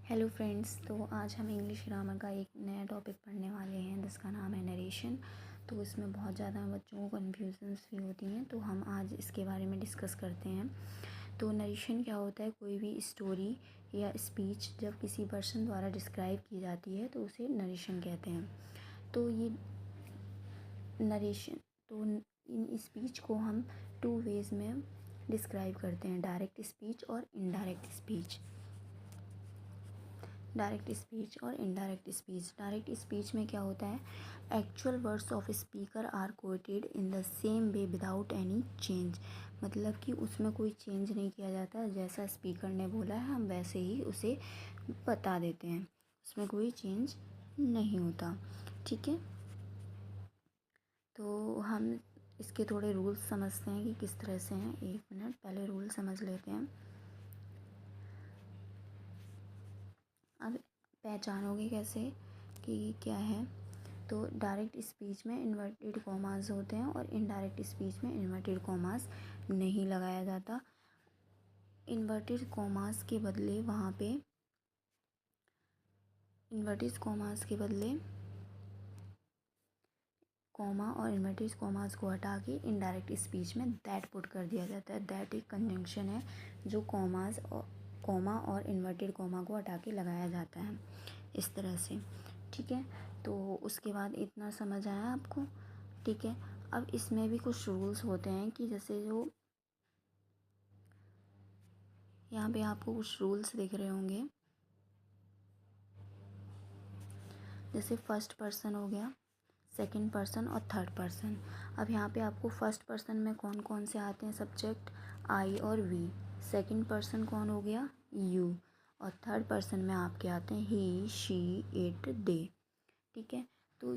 Hello friends. तो आज हम इंग्लिश ग्रामर का एक नया टॉपिक पढ़ने वाले हैं जिसका नाम है नरेशन। तो इसमें बहुत ज़्यादा बच्चों को कन्फ्यूजन्स भी होती हैं, तो हम आज इसके बारे में डिस्कस करते हैं। तो नरेशन क्या होता है? कोई भी स्टोरी या स्पीच जब किसी पर्सन द्वारा डिस्क्राइब की जाती है तो उसे नरेशन कहते हैं। तो ये नरेशन तो इन स्पीच को हम टू वेज़ में डिस्क्राइब करते हैं, डायरेक्ट स्पीच और इनडायरेक्ट स्पीच। डायरेक्ट स्पीच और इनडायरेक्ट स्पीच। डायरेक्ट स्पीच में क्या होता है? Actual words of speaker are quoted in the same way without any change. मतलब कि उसमें कोई चेंज नहीं किया जाता, जैसा स्पीकर ने बोला है हम वैसे ही उसे बता देते हैं, उसमें कोई चेंज नहीं होता। ठीक है, तो हम इसके थोड़े रूल्स समझते हैं कि किस तरह से हैं। एक मिनट, पहले रूल समझ लेते हैं। अब पहचानोगे कैसे कि क्या है? तो डायरेक्ट स्पीच में इन्वर्टेड कॉमास होते हैं और इनडायरेक्ट स्पीच में इन्वर्टेड कॉमास नहीं लगाया जाता। इन्वर्टेड कॉमास के बदले वहाँ पे इन्वर्टेड कॉमास के बदले कॉमा और इन्वर्टेड कॉमास को हटा के इनडायरेक्ट स्पीच में दैट पुट कर दिया जाता है। दैट एक कंजंक्शन है जो कॉमा और इन्वर्टेड कॉमा को हटा के लगाया जाता है, इस तरह से। ठीक है, तो उसके बाद इतना समझ आया आपको? ठीक है, अब इसमें भी कुछ रूल्स होते हैं कि जैसे जो यहाँ पे आपको कुछ रूल्स दिख रहे होंगे, जैसे फर्स्ट पर्सन हो गया, सेकंड पर्सन और थर्ड पर्सन। अब यहाँ पे आपको फर्स्ट पर्सन में कौन कौन से आते हैं सब्जेक्ट? आई और वी। सेकंड पर्सन कौन हो गया? यू। और थर्ड पर्सन में आपके आते हैं ही, शी, इट, दे। ठीक है, तो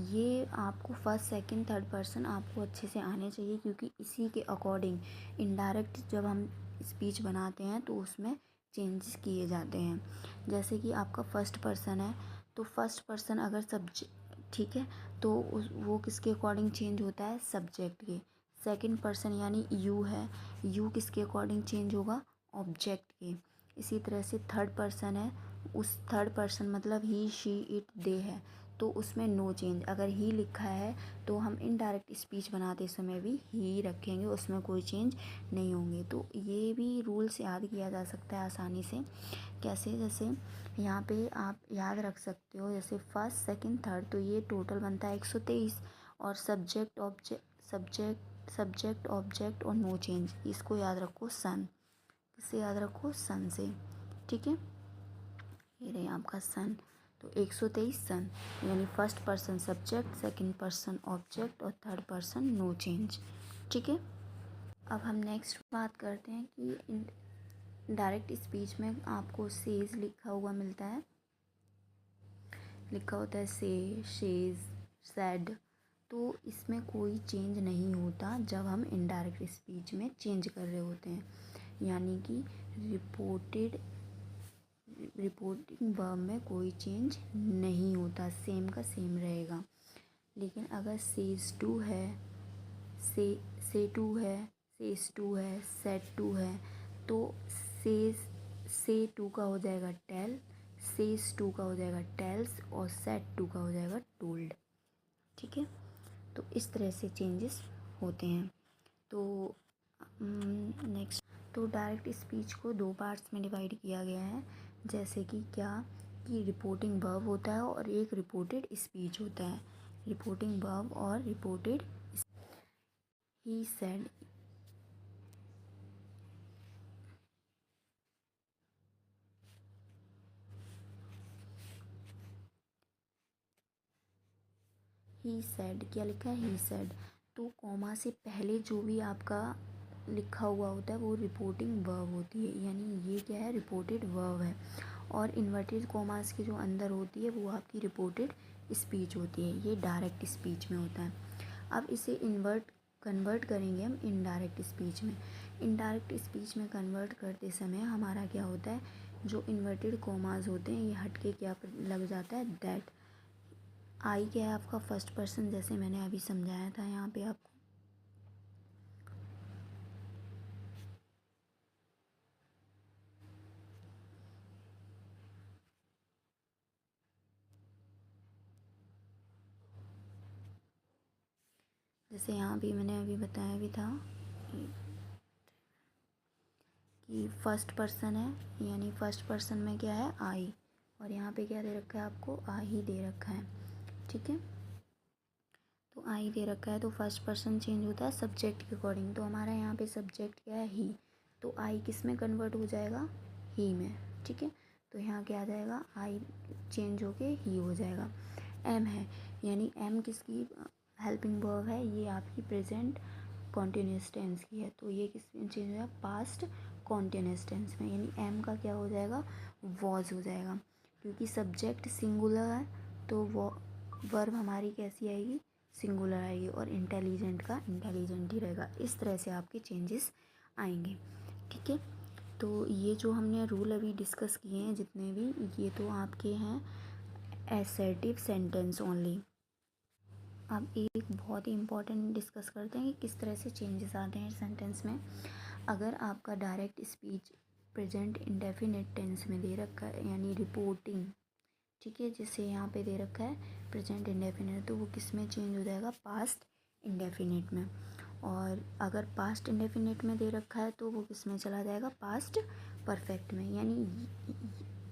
ये आपको फर्स्ट सेकंड थर्ड पर्सन आपको अच्छे से आने चाहिए, क्योंकि इसी के अकॉर्डिंग इनडायरेक्ट जब हम स्पीच बनाते हैं तो उसमें चेंजेस किए जाते हैं। जैसे कि आपका फर्स्ट पर्सन है, तो फर्स्ट पर्सन अगर ठीक है, तो वो किसके अकॉर्डिंग चेंज होता है? सब्जेक्ट के। सेकंड पर्सन यानी यू है, यू किसके अकॉर्डिंग चेंज होगा? ऑब्जेक्ट के। इसी तरह से थर्ड पर्सन है, उस थर्ड पर्सन मतलब ही, शी, इट, दे है, तो उसमें नो चेंज। अगर ही लिखा है तो हम इनडायरेक्ट स्पीच बनाते समय भी ही रखेंगे, उसमें कोई चेंज नहीं होंगे। तो ये भी रूल्स याद किया जा सकता है आसानी से। कैसे? जैसे यहाँ पे आप याद रख सकते हो, जैसे फर्स्ट सेकंड थर्ड, तो ये टोटल बनता है 123। और सब्जेक्ट ऑब्जेक्ट और नो चेंज, इसको याद रखो सन। किससे याद रखो? सन से। ठीक है, ये रहे आपका सन। तो 123 सन, यानी first person subject, second person object और थर्ड पर्सन नो चेंज। ठीक है, अब हम नेक्स्ट बात करते हैं कि डायरेक्ट स्पीच में आपको सेज लिखा हुआ मिलता है, लिखा होता है से, शेज, सेड। तो इसमें कोई चेंज नहीं होता जब हम इनडायरेक्ट स्पीच में चेंज कर रहे होते हैं, यानी कि रिपोर्टिंग वर्ब में कोई चेंज नहीं होता, सेम का सेम रहेगा। लेकिन अगर सेज टू है, से टू है, सेज टू है, सेट टू है, तो से टू का हो जाएगा टेल, सेज टू का हो जाएगा टेल्स और सेट टू का हो जाएगा टोल्ड। ठीक है, तो इस तरह से चेंजेस होते हैं। तो नेक्स्ट, तो डायरेक्ट स्पीच को दो पार्ट्स में डिवाइड किया गया है। जैसे कि क्या कि रिपोर्टिंग वर्ब होता है और एक रिपोर्टेड स्पीच होता है। रिपोर्टिंग वर्ब और reported. He said, he said, क्या लिखा है? He said. तो कॉमा से पहले जो भी आपका लिखा हुआ होता है वो रिपोर्टिंग वर्ब होती है, यानी ये क्या है? रिपोर्टेड वर्ब है। और इन्वर्टेड कॉमास के जो अंदर होती है वो आपकी रिपोर्टेड स्पीच होती है, ये डायरेक्ट स्पीच में होता है। अब इसे कन्वर्ट करेंगे हम इनडायरेक्ट स्पीच में। इनडायरेक्ट स्पीच में कन्वर्ट करते समय हमारा क्या होता है? जो इन्वर्टेड कॉमास होते हैं ये हट के क्या लग जाता है? दैट। आई क्या है? आपका फर्स्ट पर्सन, जैसे मैंने अभी समझाया था यहाँ पे आपको। जैसे यहाँ भी मैंने अभी बताया भी था कि फर्स्ट पर्सन है, यानी फर्स्ट पर्सन में क्या है आई, और यहाँ पे क्या दे रखा है आपको आई ही दे रखा है। ठीक है, तो आई दे रखा है तो फर्स्ट पर्सन चेंज होता है सब्जेक्ट के अकॉर्डिंग। तो हमारा यहाँ पे सब्जेक्ट क्या है ही, तो आई किस में कन्वर्ट हो जाएगा ही में। ठीक है, तो यहाँ क्या आ जाएगा आई चेंज होके ही हो जाएगा। एम है, यानी एम किसकी हेल्पिंग वर्ब है, ये आपकी प्रेजेंट कॉन्टिन्यूस टेंस की है, तो ये किस में चेंज हो जाएगा पास्ट कॉन्टिन्यूस टेंस में, यानी एम का क्या हो जाएगा वॉज हो जाएगा। क्योंकि सब्जेक्ट सिंगुलर है तो वो वर्ब हमारी कैसी आएगी सिंगुलर आएगी, और इंटेलिजेंट का इंटेलिजेंट ही रहेगा। इस तरह से आपके चेंजेस आएंगे। ठीक है, तो ये जो हमने रूल अभी डिस्कस किए हैं जितने भी, ये तो आपके हैं एसर्टिव सेंटेंस ओनली। अब एक बहुत ही इम्पॉर्टेंट डिस्कस करते हैं कि किस तरह से चेंजेस आते हैं सेंटेंस में। अगर आपका direct speech present indefinite tense में दे रखा है, यानी रिपोर्टिंग, ठीक है, जिसे यहाँ पे दे रखा है प्रेजेंट इंडेफिनिट, तो वो किस में चेंज हो जाएगा पास्ट इंडेफिनिट में। और अगर पास्ट इंडेफिनिट में दे रखा है तो वो किस में चला जाएगा पास्ट परफेक्ट में। यानी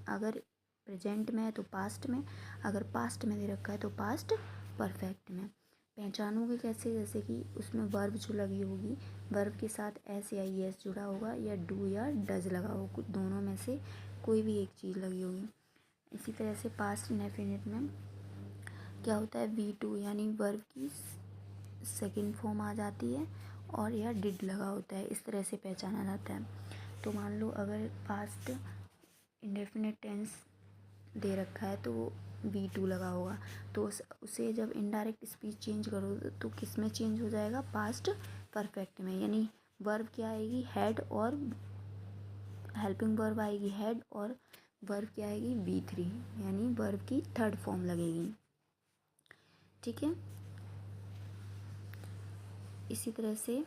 अगर प्रेजेंट में है तो पास्ट में, अगर पास्ट में दे रखा है तो पास्ट परफेक्ट में। पहचानोगे कैसे, जैसे कि उसमें वर्ब जो लगी होगी, वर्ब के साथ एस या ई एस जुड़ा होगा, या डू या डज लगा होगा, कुछ दोनों में से कोई भी एक चीज़ लगी होगी। इसी तरह से पास्ट इंडेफिनिट में क्या होता है वी टू, यानी वर्ब की सेकंड फॉर्म आ जाती है, और या डिड लगा होता है, इस तरह से पहचाना जाता है। तो मान लो अगर पास्ट इंडेफिनिट टेंस दे रखा है तो वी टू लगा होगा, तो उसे जब इनडायरेक्ट स्पीच चेंज करो तो किस में चेंज हो जाएगा पास्ट परफेक्ट में। यानी वर्ब क्या आएगी हैड, और हेल्पिंग वर्ब आएगी हैड, और वर्ब क्या आएगी बी थ्री, यानी वर्ब की थर्ड फॉर्म लगेगी। ठीक है, इसी तरह से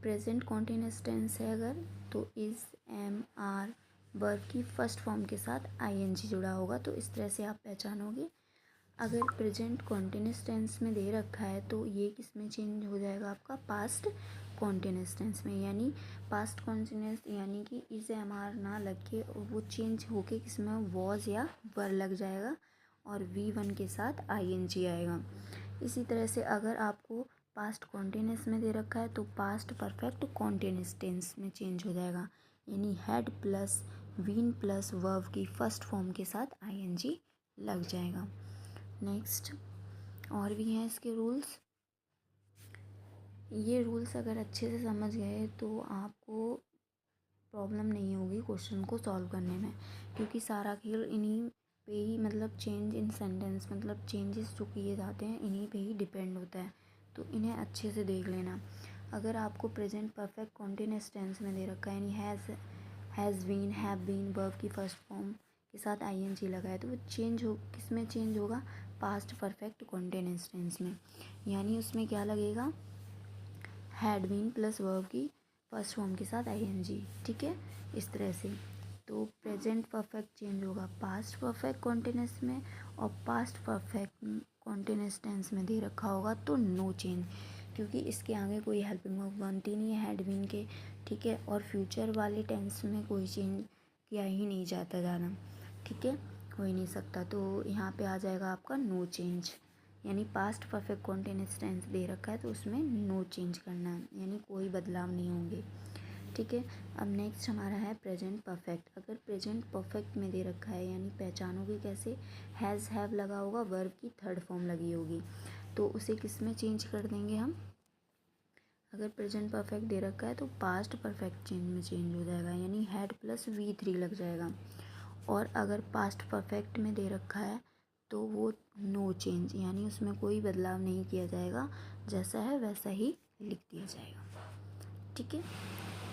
प्रेजेंट कॉन्टिन्यूअस टेंस है अगर, तो इज़ एम आर वर्ब की फर्स्ट फॉर्म के साथ आईएनजी जुड़ा होगा, तो इस तरह से आप पहचानोगे। अगर प्रेजेंट कॉन्टिन्यूअस टेंस में दे रखा है तो ये किस में चेंज हो जाएगा आपका पास्ट कॉन्टिन्यूअस टेंस में। यानी पास्ट कॉन्टिन्यूअस, यानी कि इज एम आर ना लग के वो चेंज होके किस में वॉज या वर लग जाएगा, और वी वन के साथ आईएनजी आएगा। इसी तरह से अगर आपको पास्ट कॉन्टिन्यूअस में दे रखा है तो पास्ट परफेक्ट कॉन्टिन्यूअस टेंस में चेंज हो जाएगा, यानी had plus Wien plus verb की फर्स्ट फॉर्म के साथ आईएनजी लग जाएगा। नेक्स्ट और भी हैं इसके रूल्स। ये रूल्स अगर अच्छे से समझ गए तो आपको प्रॉब्लम नहीं होगी क्वेश्चन को सॉल्व करने में, क्योंकि सारा खेल इन्हीं पे ही, मतलब चेंज इन सेंटेंस, मतलब चेंजेस जो किए जाते हैं इन्हीं पे ही डिपेंड होता है, तो इन्हें अच्छे से देख लेना। अगर आपको प्रेजेंट परफेक्ट कॉन्टिन्यूअस टेंस में दे रखा है, यानी has been have been verb की फर्स्ट फॉर्म के साथ आईएनजी लगा है, तो वो चेंज हो किस में चेंज होगा पास्ट परफेक्ट कॉन्टिन्यूअस टेंस में। यानी उसमें क्या लगेगा हैड बीन प्लस वर्ब की फर्स्ट फॉर्म के साथ आईएनजी। ठीक है, इस तरह से तो प्रेजेंट परफेक्ट चेंज होगा पास्ट परफेक्ट कॉन्टिन्यूअस में, और पास्ट परफेक्ट कॉन्टिन्यूअस टेंस में दे रखा होगा तो नो चेंज, क्योंकि इसके आगे कोई हेल्पिंग वर्ब बनती नहीं है हैड बीन के। ठीक है, और फ्यूचर वाले टेंस में कोई चेंज किया ही नहीं जाता ज़्यादा। ठीक है, हो ही नहीं सकता, तो यहाँ पे आ जाएगा आपका नो चेंज। यानी पास्ट परफेक्ट कॉन्टिन्यूअस टेंस दे रखा है तो उसमें नो चेंज करना है, यानी कोई बदलाव नहीं होंगे। ठीक है, अब नेक्स्ट हमारा है प्रेजेंट परफेक्ट। अगर प्रेजेंट परफेक्ट में दे रखा है, यानी पहचानोगे कैसे, हैज़ हैव लगा होगा, वर्ब की थर्ड फॉर्म लगी होगी, तो उसे किस में चेंज कर देंगे हम। अगर प्रेजेंट परफेक्ट दे रखा है तो पास्ट परफेक्ट चेंज में चेंज हो जाएगा, यानी हैड प्लस वी थ्री लग जाएगा। और अगर पास्ट परफेक्ट में दे रखा है तो वो नो चेंज, यानी उसमें कोई बदलाव नहीं किया जाएगा, जैसा है वैसा ही लिख दिया जाएगा। ठीक है,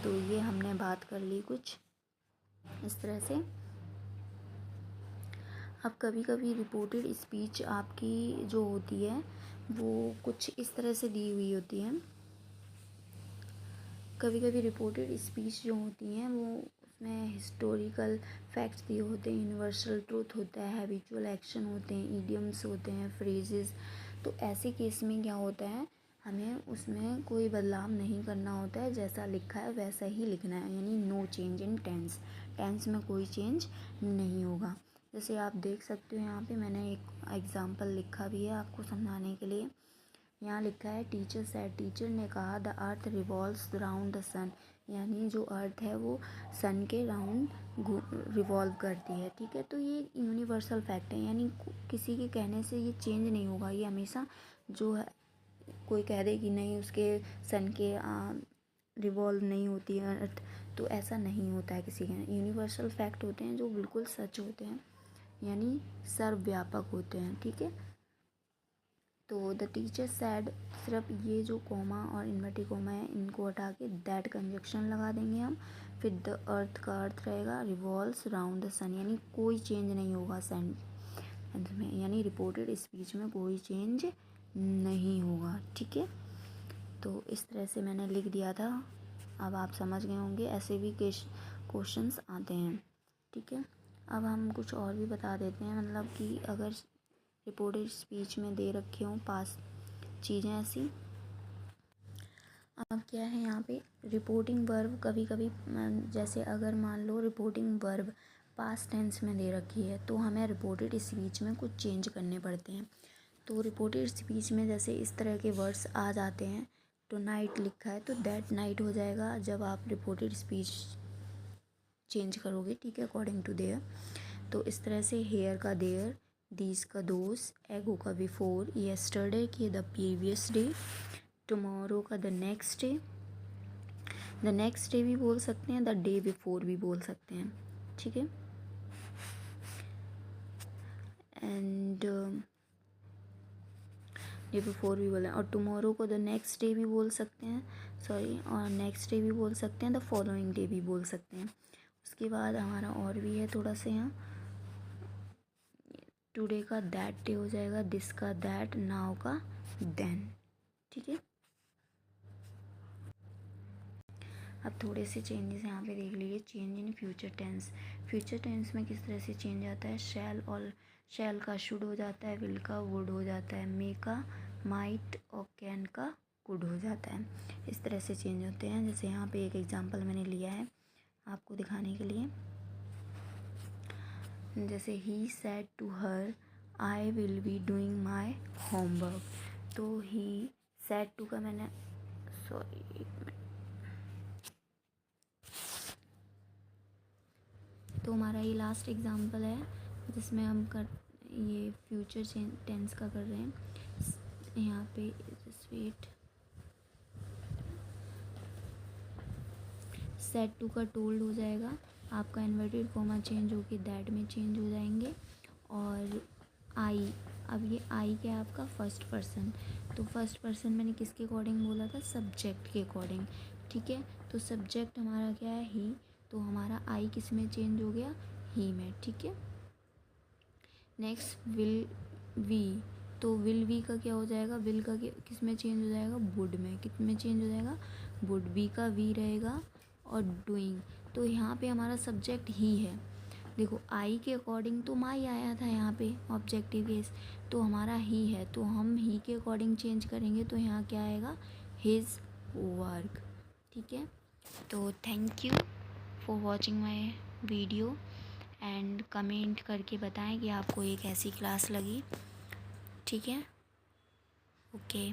तो ये हमने बात कर ली कुछ इस तरह से। अब कभी कभी रिपोर्टेड स्पीच आपकी जो होती है वो कुछ इस तरह से दी हुई होती है। कभी कभी रिपोर्टेड स्पीच जो होती हैं वो उसमें हिस्टोरिकल फैक्ट्स दिए होते हैं, यूनिवर्सल ट्रूथ होता है, हैबिचुअल एक्शन होते हैं, इडियम्स होते हैं, फ्रेजेस, तो ऐसे केस में क्या होता है, हमें उसमें कोई बदलाव नहीं करना होता है, जैसा लिखा है वैसा ही लिखना है, यानी no change in tense. Tense में कोई चेंज नहीं होगा। जैसे आप देख सकते हो यहाँ पे मैंने एक एग्जांपल लिखा भी है आपको समझाने के लिए। यहाँ लिखा है टीचर सेड, टीचर ने कहा the earth revolves round the sun, यानी जो अर्थ है वो सन के राउंड रिवॉल्व करती है। ठीक है, तो ये यूनिवर्सल फैक्ट है, यानी किसी के कहने से ये चेंज नहीं होगा। ये हमेशा जो है, कोई कह दे कि नहीं उसके सन के रिवॉल्व नहीं होती है अर्थ, तो ऐसा नहीं होता है किसी के। यूनिवर्सल फैक्ट होते हैं जो बिल्कुल सच होते हैं, यानी सर्वव्यापक होते हैं। ठीक है, तो द टीचर सैड, सिर्फ ये जो कोमा और इन्वर्टेड कोमा है इनको हटा के दैट कंजक्शन लगा देंगे हम। फिर द अर्थ का अर्थ रहेगा रिवॉल्व्स राउंड द सन, यानी कोई चेंज नहीं होगा सेंटेंस में, यानी रिपोर्टेड स्पीच में कोई चेंज नहीं होगा। ठीक है, तो इस तरह से मैंने लिख दिया था, अब आप समझ गए होंगे। ऐसे भी क्वेश्चंस आते हैं। ठीक है, अब हम कुछ और भी बता देते हैं, मतलब कि अगर रिपोर्टेड स्पीच में दे रखे हों पास चीज़ें ऐसी। अब क्या है यहाँ पे रिपोर्टिंग वर्ब, कभी कभी जैसे अगर मान लो रिपोर्टिंग वर्ब पास्ट टेंस में दे रखी है तो हमें रिपोर्टेड स्पीच में कुछ चेंज करने पड़ते हैं। तो रिपोर्टेड स्पीच में जैसे इस तरह के वर्ड्स आ जाते हैं, तो नाइट लिखा है तो दैट नाइट हो जाएगा जब आप रिपोर्टेड स्पीच चेंज करोगे। ठीक है, अकॉर्डिंग टू देयर। तो इस तरह से हेयर का देयर, दीज का दोस, एगो का बिफोर, येस्टरडे की द प्रीवियस डे, टुमारो का the next day. The next day भी बोल सकते हैं, द डे बिफोर भी बोल सकते हैं। ठीक है, एंड डे बिफोर भी बोला, और टुमारो को द नेक्स्ट डे भी बोल सकते हैं, सॉरी, और नेक्स्ट डे भी बोल सकते हैं, द फॉलोइंग डे भी बोल सकते हैं। उसके बाद हमारा और भी है थोड़ा सा यहाँ, टुडे का दैट डे हो जाएगा, दिस का दैट, नाउ का देन। ठीक है, अब थोड़े से चेंजेस यहाँ पे देख लीजिए। Change in future tense, future tense में किस तरह से चेंज आता है, शैल और शैल का शुड हो जाता है, विल का वुड हो जाता है, मे का माइट और कैन का कुड हो जाता है। इस तरह से चेंज होते हैं। जैसे यहाँ पे एक एग्जांपल मैंने लिया है आपको दिखाने के लिए, जैसे he said to her I will be doing my homework, तो ही सेड टू का मैंने, सॉरी एक मिनट, तो हमारा ये लास्ट एग्जांपल है जिसमें हम ये फ्यूचर टेंस का कर रहे हैं। यहाँ पे जस्ट वेट, सेड टू का टोल्ड हो जाएगा, आपका इन्वर्टेड कॉमा चेंज होके दैट में चेंज हो जाएंगे। और आई, अब ये आई क्या है आपका फर्स्ट पर्सन, तो फर्स्ट पर्सन मैंने किसके अकॉर्डिंग बोला था, सब्जेक्ट के अकॉर्डिंग। ठीक है, तो सब्जेक्ट हमारा क्या है, ही, तो हमारा आई किस में चेंज हो गया, ही में। ठीक है, नेक्स्ट विल वी, तो विल वी का क्या हो जाएगा, विल का किस में चेंज हो जाएगा, वुड में। किस में चेंज हो जाएगा, वुड। वी का वी रहेगा, और डूइंग, तो यहाँ पे हमारा सब्जेक्ट ही है। देखो आई के अकॉर्डिंग तो माई आया था यहाँ पे ऑब्जेक्टिव केस, तो हमारा ही है, तो हम ही के अकॉर्डिंग चेंज करेंगे, तो यहाँ क्या आएगा, हिज वर्क। ठीक है, तो thank you for watching my video, and comment करके बताएं कि आपको ये कैसी क्लास लगी। ठीक है, ओके।